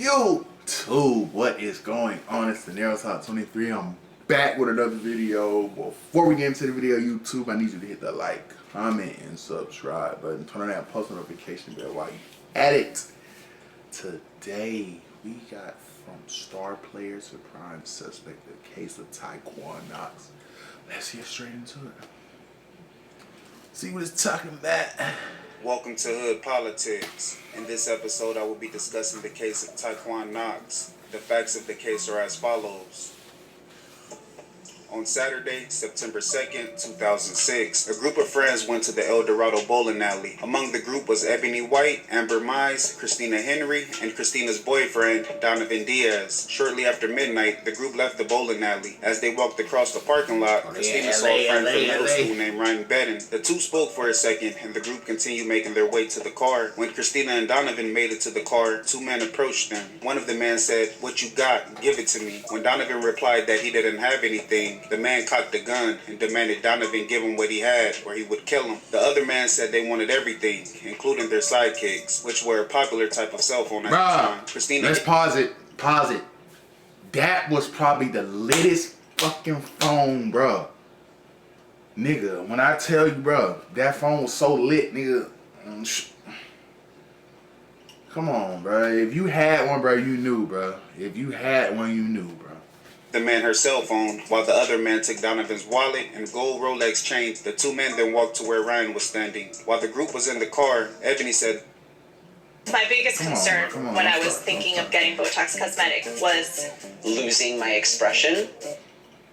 YouTube, what is going on? It's the Narrow Top 23. I'm back with another video. Before we get into the video, YouTube, I need you to hit the like, comment, and subscribe button. Turn on that post notification bell while you at it. Today, we got from star player to prime suspect the case of Tyquan Knox. Let's get straight into it. See what it's talking about. Welcome to Hood Politics. In this episode, I will be discussing the case of Tyquan Knox. The facts of the case are as follows. On Saturday, September 2nd, 2006, a group of friends went to the El Dorado bowling alley. Among the group was Ebony White, Amber Mize, Christina Henry, and Christina's boyfriend, Donovan Diaz. Shortly after midnight, the group left the bowling alley. As they walked across the parking lot, Christina saw a friend from middle school named Ryan Bedden. The two spoke for a second, and the group continued making their way to the car. When Christina and Donovan made it to the car, two men approached them. One of the men said, "What you got? Give it to me." When Donovan replied that he didn't have anything, the man cocked the gun and demanded Donovan give him what he had or he would kill him. The other man said they wanted everything, including their sidekicks, which were a popular type of cell phone at the time. Christina, let's pause it. That was probably the littest fucking phone, bro. Nigga, when I tell you, bro, that phone was so lit, nigga. Come on, bro. If you had one, bro, you knew, bro. If you had one, you knew, bro. The man her cell phone, while the other man took Donovan's wallet and gold Rolex chain. The two men then walked to where Ryan was standing. While the group was in the car, Ebony said, "My biggest concern when I was thinking of getting Botox Cosmetic was losing my expression."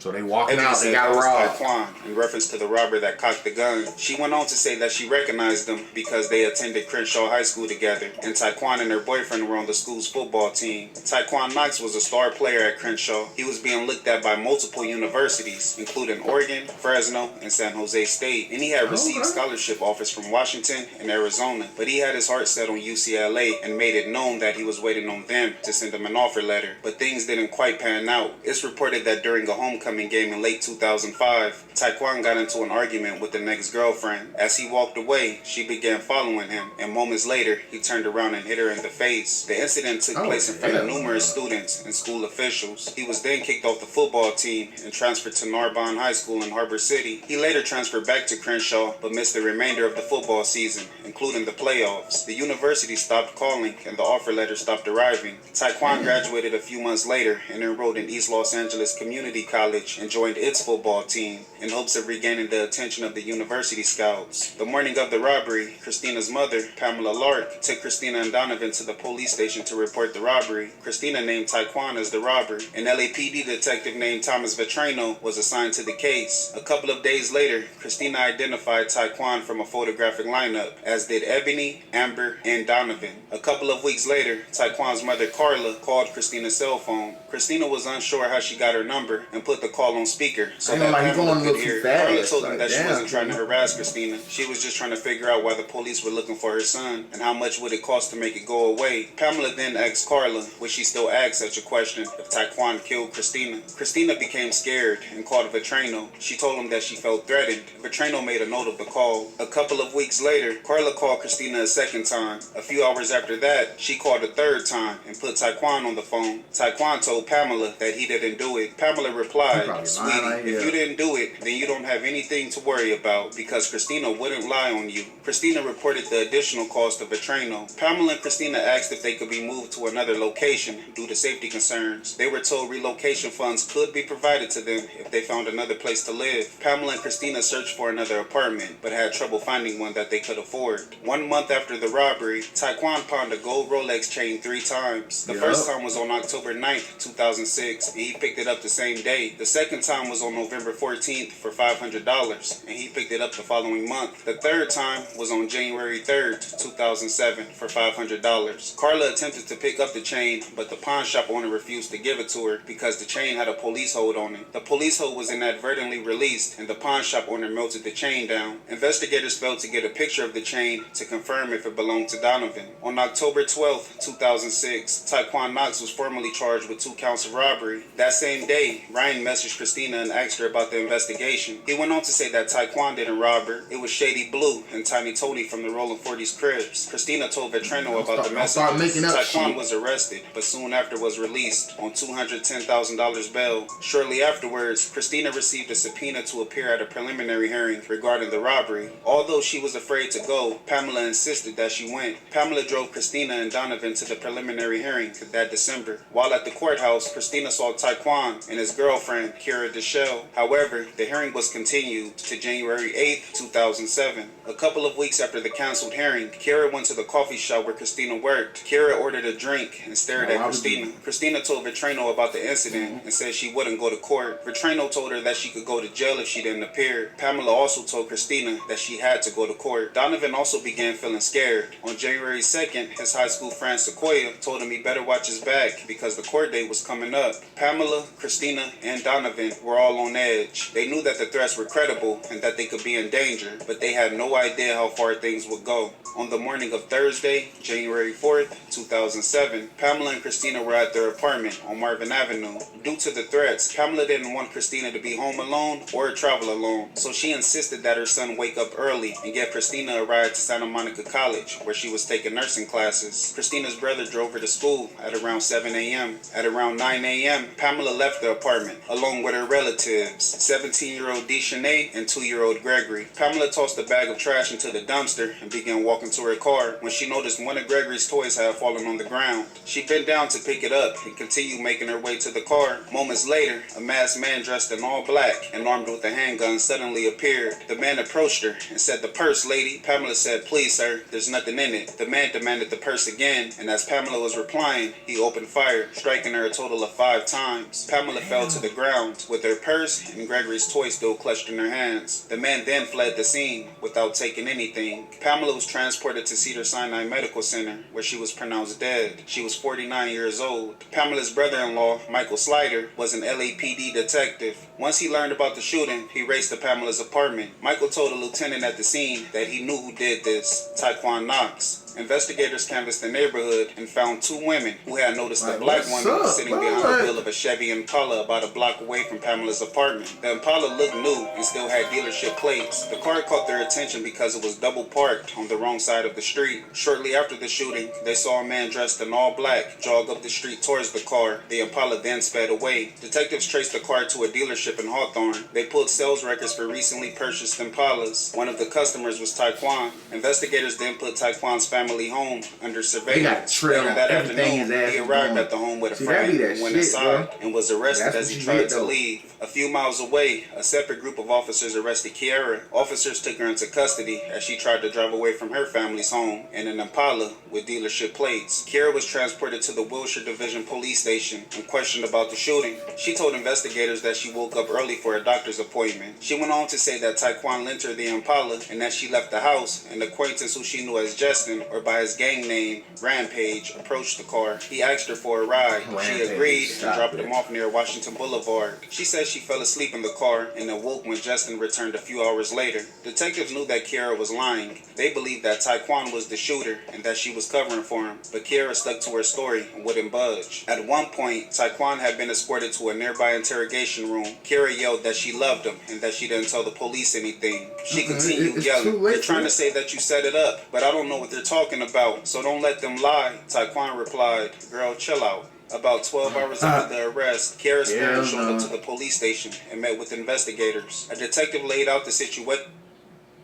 So they walking out, they got robbed. Tyquan, in reference to the robber that cocked the gun. She went on to say that she recognized them because they attended Crenshaw High School together, and Tyquan and her boyfriend were on the school's football team. Tyquan Knox was a star player at Crenshaw. He was being looked at by multiple universities, including Oregon, Fresno, and San Jose State, and he had received scholarship offers from Washington and Arizona, but he had his heart set on UCLA and made it known that he was waiting on them to send him an offer letter, but things didn't quite pan out. It's reported that during a homecoming game in late 2005, Tyquan got into an argument with an ex-girlfriend. As he walked away, she began following him, and moments later, he turned around and hit her in the face. The incident took place in front of numerous students and school officials. He was then kicked off the football team and transferred to Narbonne High School in Harbor City. He later transferred back to Crenshaw, but missed the remainder of the football season, including the playoffs. The university stopped calling, and the offer letter stopped arriving. Tyquan graduated a few months later and enrolled in East Los Angeles Community College and joined its football team in hopes of regaining the attention of the university scouts. The morning of the robbery, Christina's mother, Pamela Lark, took Christina and Donovan to the police station to report the robbery. Christina named Tyquan as the robber. An LAPD detective named Thomas Vetrano was assigned to the case. A couple of days later, Christina identified Tyquan from a photographic lineup, as did Ebony, Amber, and Donovan. A couple of weeks later, Tyquan's mother, Carla, called Christina's cell phone. Christina was unsure how she got her number and put the call on speaker so that Pamela could hear. Carla told them that she wasn't trying to harass Christina. She was just trying to figure out why the police were looking for her son and how much would it cost to make it go away. Pamela then asked Carla, which she still asked such a question, if Tyquan killed Christina. Christina became scared and called Vetrano. She told him that she felt threatened. Vetrano made a note of the call. A couple of weeks later, Carla called Christina a second time. A few hours after that, she called a third time and put Tyquan on the phone. Tyquan told Pamela that he didn't do it. Pamela replied, "Sweetie, if you didn't do it, then you don't have anything to worry about because Christina wouldn't lie on you." Christina reported the additional cost of Vetrano. Pamela and Christina asked if they could be moved to another location due to safety concerns. They were told relocation funds could be provided to them if they found another place to live. Pamela and Christina searched for another apartment, but had trouble finding one that they could afford. 1 month after the robbery, Tyquan pawned a gold Rolex chain 3 times. The first time was on October 9th, 2006, and he picked it up the same day. The second time was on November 14th for $500, and he picked it up the following month. The third time was on January 3rd, 2007 for $500. Carla attempted to pick up the chain, but the pawn shop owner refused to give it to her because the chain had a police hold on it. The police hold was inadvertently released, and the pawn shop owner melted the chain down. Investigators failed to get a picture of the chain to confirm if it belonged to Donovan. On October 12th, 2006, Tyquan Knox was formally charged with 2 counts of robbery. That same day, Ryan messaged Christina and asked her about the investigation. He went on to say that Taekwon didn't rob her. It was Shady Blue and Tiny Tony from the Rolling 40s Cribs. Christina told Vetrano about the message. Taekwon was arrested, but soon after was released on $210,000 bail. Shortly afterwards, Christina received a subpoena to appear at a preliminary hearing regarding the robbery. Although she was afraid to go, Pamela insisted that she went. Pamela drove Christina and Donovan to the preliminary hearing that December. While at the courthouse, Christina saw Taekwon and his girlfriend, Kira Deschelle. However, the hearing was continued to January 8th, 2007. A couple of weeks after the canceled hearing, Kira went to the coffee shop where Christina worked. Kira ordered a drink and stared at Christina. Christina told Vetrano about the incident and said she wouldn't go to court. Vetrano told her that she could go to jail if she didn't appear. Pamela also told Christina that she had to go to court. Donovan also began feeling scared. On January 2nd, his high school friend Sequoia told him he better watch his back because the court date was coming up. Pamela, Christina, and Donovan were all on edge. They knew that the threats were credible and that they could be in danger, but they had no idea how far things would go. On the morning of Thursday, January 4th, 2007, Pamela and Christina were at their apartment on Marvin Avenue. Due to the threats, Pamela didn't want Christina to be home alone or travel alone, so she insisted that her son wake up early and get Christina a ride to Santa Monica College, where she was taking nursing classes. Christina's brother drove her to school at around 7 a.m. At around 9 a.m., Pamela left the apartment, along with her relatives, 17-year-old Deshanae and 2-year-old Gregory. Pamela tossed a bag of trash into the dumpster and began walking to her car when she noticed one of Gregory's toys had fallen on the ground. She bent down to pick it up and continued making her way to the car. Moments later, a masked man dressed in all black and armed with a handgun suddenly appeared. The man approached her and said, "The purse, lady." Pamela said, "Please, sir, there's nothing in it." The man demanded the purse again, and as Pamela was replying, he opened fire, striking her a total of 5 times. Pamela fell to the ground with her purse and Gregory's toy still clutched in her hands. The man then fled the scene without taking anything. Pamela was transported to Cedars-Sinai Medical Center, where she was pronounced dead. She was 49 years old. Pamela's brother-in-law, Michael Slider, was an LAPD detective. Once he learned about the shooting, he raced to Pamela's apartment. Michael told a lieutenant at the scene that he knew who did this, Taekwon Knox. Investigators canvassed the neighborhood and found 2 women who had noticed a black woman sitting behind the wheel of a Chevy Impala about a block away from Pamela's apartment. The Impala looked new and still had dealership plates. The car caught their attention because it was double parked on the wrong side of the street. Shortly after the shooting, they saw a man dressed in all black jog up the street towards the car. The Impala then sped away. Detectives traced the car to a dealership in Hawthorne. They pulled sales records for recently purchased Impalas. One of the customers was Taekwon. Investigators then put Taekwon's family home under surveillance. Later that afternoon, he arrived at the home with a friend and went inside and was arrested as he tried to leave. A few miles away, a separate group of officers arrested Kiara. Officers took her into custody as she tried to drive away from her family's home in an Impala with dealership plates. Kiara was transported to the Wilshire Division Police Station and questioned about the shooting. She told investigators that she woke up early for a doctor's appointment. She went on to say that Taekwon lent her the Impala and that she left the house. An acquaintance who she knew as Justin, or by his gang name, Rampage, approached the car. He asked her for a ride. She agreed and dropped him off near Washington Boulevard. She said she fell asleep in the car and awoke when Justin returned a few hours later. Detectives knew that Kiara was lying. They believed that Taekwon was the shooter and that she was covering for him, but Kiara stuck to her story and wouldn't budge. At one point, Taekwon had been escorted to a nearby interrogation room. Kiara yelled that she loved him and that she didn't tell the police anything. She continued yelling, "They're trying to say that you set it up, but I don't know what they're talking about, so don't let them lie." Taekwon replied, "Girl, chill out." About 12 hours after the arrest, Kiara's parents showed up to the police station and met with investigators. A detective laid out the situation.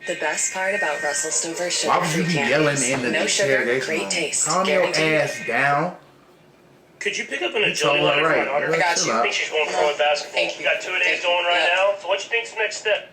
The best part about Russell Stover's Why would you sugar-free be candies. yelling in the No sugar, interrogation great room? taste. Calm your Guaranteed. ass down. Could you pick up an agility ladder for my daughter? I got you. I think she's going pro at basketball. Thank you. We got 2 days going right now. So what you think's the next step?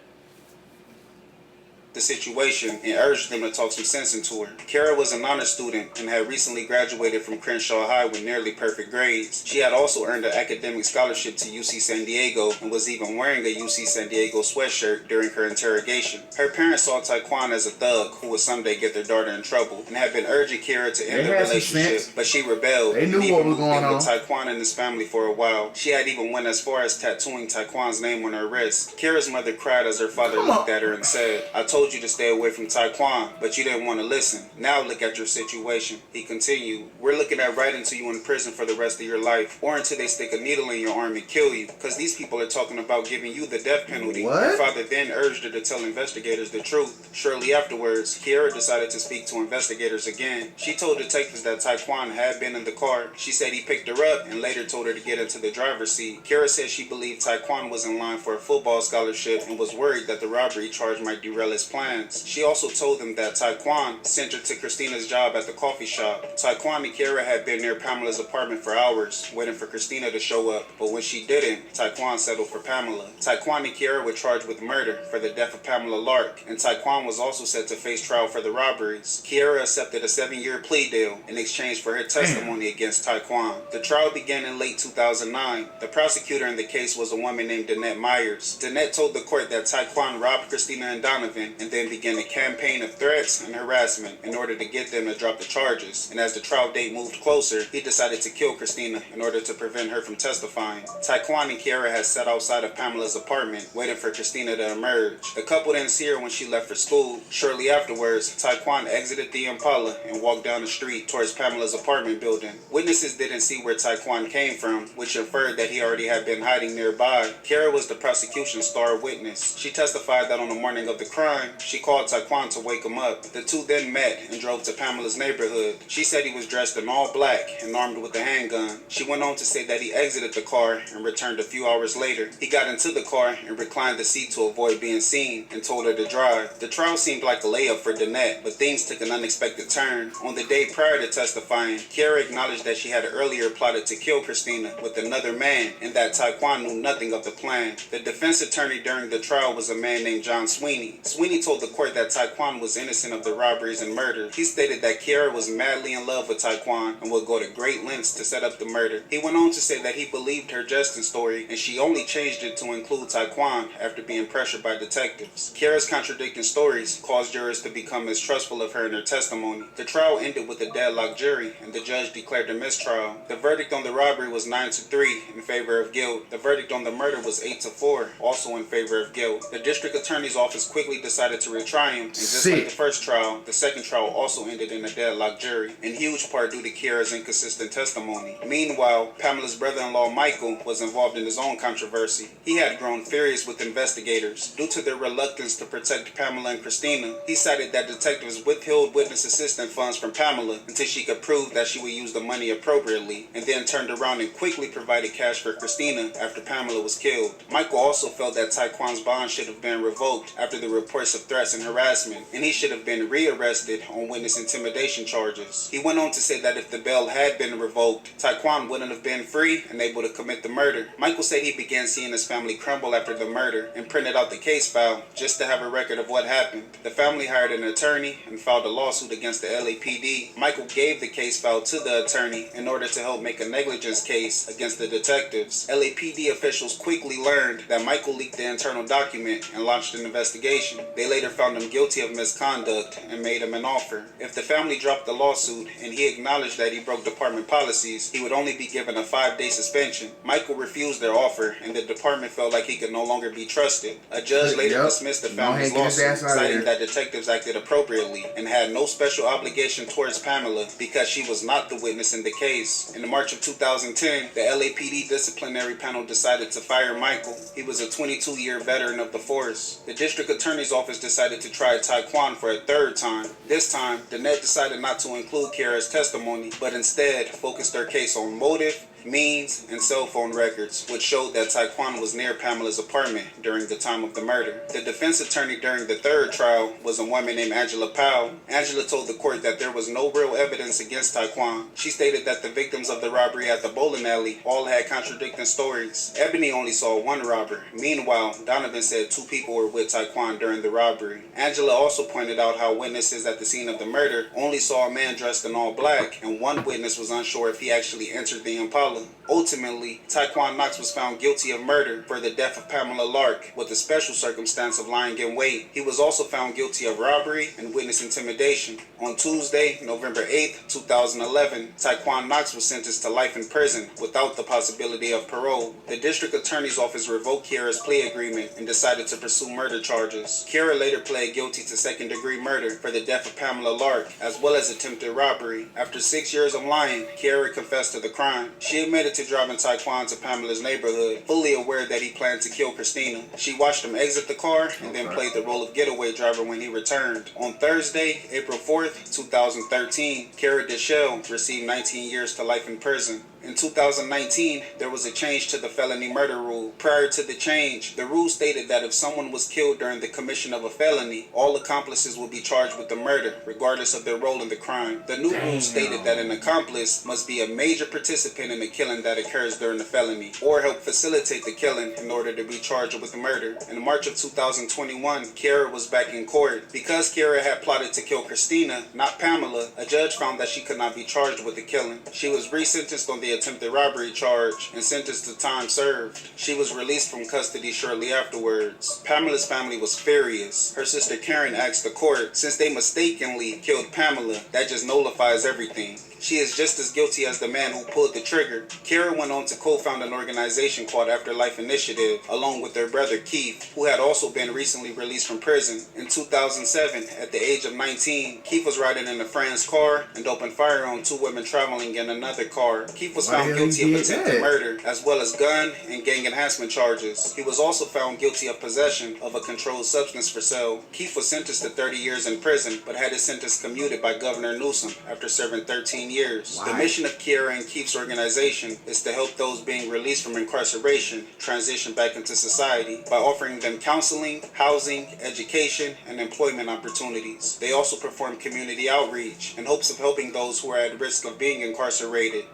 The situation and urged them to talk some sense into her. Kiara was an honor student and had recently graduated from Crenshaw High with nearly perfect grades. She had also earned an academic scholarship to UC San Diego and was even wearing a UC San Diego sweatshirt during her interrogation. Her parents saw Taekwon as a thug who would someday get their daughter in trouble and had been urging Kiara to end the relationship, but she rebelled. They knew what was going on with Taekwon and his family for a while. She had even went as far as tattooing Taekwon's name on her wrist. Kiara's mother cried as her father looked at her and said, "I told told you to stay away from Taekwon, but you didn't want to listen. Now look at your situation. He continued, we're looking at writing to you in prison for the rest of your life, or until they stick a needle in your arm and kill you, because these people are talking about giving you the death penalty. What? Your father then urged her to tell investigators the truth. Shortly afterwards, Kiera decided to speak to investigators again. She told detectives that Taekwon had been in the car. She said he picked her up and later told her to get into the driver's seat. Kiera said she believed Taekwon was in line for a football scholarship and was worried that the robbery charge might derail his plans. She also told them that Taekwon sent her to Christina's job at the coffee shop. Taekwon and Kiera had been near Pamela's apartment for hours, waiting for Christina to show up, but when she didn't, Taekwon settled for Pamela. Taekwon and Kiera were charged with murder for the death of Pamela Lark, and Taekwon was also set to face trial for the robberies. Kiera accepted a 7-year plea deal in exchange for her testimony against Taekwon. The trial began in late 2009. The prosecutor in the case was a woman named Danette Myers. Danette told the court that Taekwon robbed Christina and Donovan and then began a campaign of threats and harassment in order to get them to drop the charges. And as the trial date moved closer, he decided to kill Christina in order to prevent her from testifying. Taekwon and Kiera had sat outside of Pamela's apartment waiting for Christina to emerge. The couple didn't see her when she left for school. Shortly afterwards, Taekwon exited the Impala and walked down the street towards Pamela's apartment building. Witnesses didn't see where Taekwon came from, which inferred that he already had been hiding nearby. Kiera was the prosecution's star witness. She testified that on the morning of the crime, she called Taekwon to wake him up. The two then met and drove to Pamela's neighborhood. She said he was dressed in all black and armed with a handgun. She went on to say that he exited the car and returned a few hours later. He got into the car and reclined the seat to avoid being seen and told her to drive. The trial seemed like a layup for Danette, but things took an unexpected turn. On the day prior to testifying, Kiera acknowledged that she had earlier plotted to kill Christina with another man and that Taekwon knew nothing of the plan. The defense attorney during the trial was a man named John Sweeney. Sweeney told the court that Taekwon was innocent of the robberies and murders. He stated that Kiera was madly in love with Taekwon and would go to great lengths to set up the murder. He went on to say that he believed her jesting story and she only changed it to include Taekwon after being pressured by detectives. Kiera's contradicting stories caused jurors to become mistrustful of her and her testimony. The trial ended with a deadlocked jury and the judge declared a mistrial. The verdict on the robbery was 9-3 in favor of guilt. The verdict on the murder was 8-4, also in favor of guilt. The district attorney's office quickly decided to retry him, and just like the first trial, the second trial also ended in a deadlocked jury, in huge part due to Kiera's inconsistent testimony. Meanwhile, Pamela's brother-in-law Michael was involved in his own controversy. He had grown furious with investigators due to their reluctance to protect Pamela and Christina. He cited that detectives withheld witness assistance funds from Pamela until she could prove that she would use the money appropriately, and then turned around and quickly provided cash for Christina after Pamela was killed. Michael also felt that Taekwon's bond should have been revoked after the reports of threats and harassment, and he should have been rearrested on witness intimidation charges. He went on to say that if the bail had been revoked, Taekwon wouldn't have been free and able to commit the murder. Michael said he began seeing his family crumble after the murder and printed out the case file just to have a record of what happened. The family hired an attorney and filed a lawsuit against the LAPD. Michael gave the case file to the attorney in order to help make a negligence case against the detectives. LAPD officials quickly learned that Michael leaked the internal document and launched an investigation. They later found him guilty of misconduct and made him an offer. If the family dropped the lawsuit and he acknowledged that he broke department policies, he would only be given a 5-day suspension. Michael refused their offer and the department felt like he could no longer be trusted. A judge later dismissed the family's lawsuit, citing that detectives acted appropriately and had no special obligation towards Pamela because she was not the witness in the case. In March of 2010, the LAPD disciplinary panel decided to fire Michael. He was a 22-year veteran of the force. The district attorney's office decided to try Taekwon for a third time. This time, Danette decided not to include Kiera's testimony, but instead focused their case on motive, means, and cell phone records, which showed that Taekwon was near Pamela's apartment during the time of the murder. The defense attorney during the third trial was a woman named Angela Powell. Angela told the court that there was no real evidence against Taekwon. She stated that the victims of the robbery at the bowling alley all had contradicting stories. Ebony only saw one robber. Meanwhile, Donovan said 2 people were with Taekwon during the robbery. Angela also pointed out how witnesses at the scene of the murder only saw a man dressed in all black, and one witness was unsure if he actually entered the Impala. Ultimately, Taekwon Knox was found guilty of murder for the death of Pamela Lark, with the special circumstance of lying in wait. He was also found guilty of robbery and witness intimidation. On Tuesday, November 8, 2011, Taekwon Knox was sentenced to life in prison without the possibility of parole. The district attorney's office revoked Kiera's plea agreement and decided to pursue murder charges. Kiera Kiera later pled guilty to second-degree murder for the death of Pamela Lark, as well as attempted robbery. After 6 years of lying, Kiera confessed to the crime. She admitted to driving Taekwon to Pamela's neighborhood, fully aware that he planned to kill Christina. She watched him exit the car and then played the role of getaway driver when he returned. On Thursday, April 4th, 2013, Kiera Deschelle received 19 years to life in prison. In 2019, there was a change to the felony murder rule. Prior to the change, the rule stated that if someone was killed during the commission of a felony, all accomplices would be charged with the murder, regardless of their role in the crime. The new rule stated that an accomplice must be a major participant in the killing that occurs during the felony, or help facilitate the killing in order to be charged with the murder. In March of 2021, Kiera was back in court. Because Kiera had plotted to kill Christina, not Pamela, a judge found that she could not be charged with the killing. She was resentenced on the attempted robbery charge and sentenced to time served. She was released from custody shortly afterwards. Pamela's family was furious. Her sister Karen asked the court, since they mistakenly killed Pamela, that just nullifies everything. She is just as guilty as the man who pulled the trigger. Kiera went on to co-found an organization called Afterlife Initiative, along with their brother Keith, who had also been recently released from prison. In 2007, at the age of 19, Keith was riding in a friend's car and opened fire on 2 women traveling in another car. Keith was found guilty of attempted murder, as well as gun and gang enhancement charges. He was also found guilty of possession of a controlled substance for sale. Keith was sentenced to 30 years in prison, but had his sentence commuted by Governor Newsom after serving 13 years. The mission of Kiera and Keith's organization is to help those being released from incarceration transition back into society by offering them counseling, housing, education, and employment opportunities. They also perform community outreach in hopes of helping those who are at risk of being incarcerated.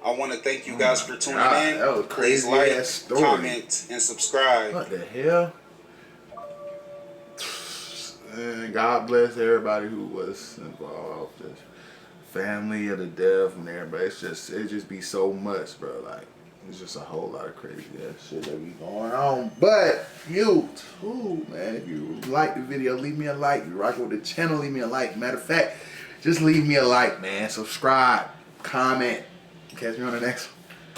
I want to thank you guys for tuning in. That was Please crazy like, comment, and subscribe. What the hell? And God bless everybody who was involved. Just family of the death and everybody. It just be so much, bro. Like, it's just a whole lot of crazy ass shit that be going on. But you too, man. If you like the video, leave me a like. If you rock with the channel, leave me a like. Matter of fact, just leave me a like, man. Subscribe, comment. Catch me on the next one.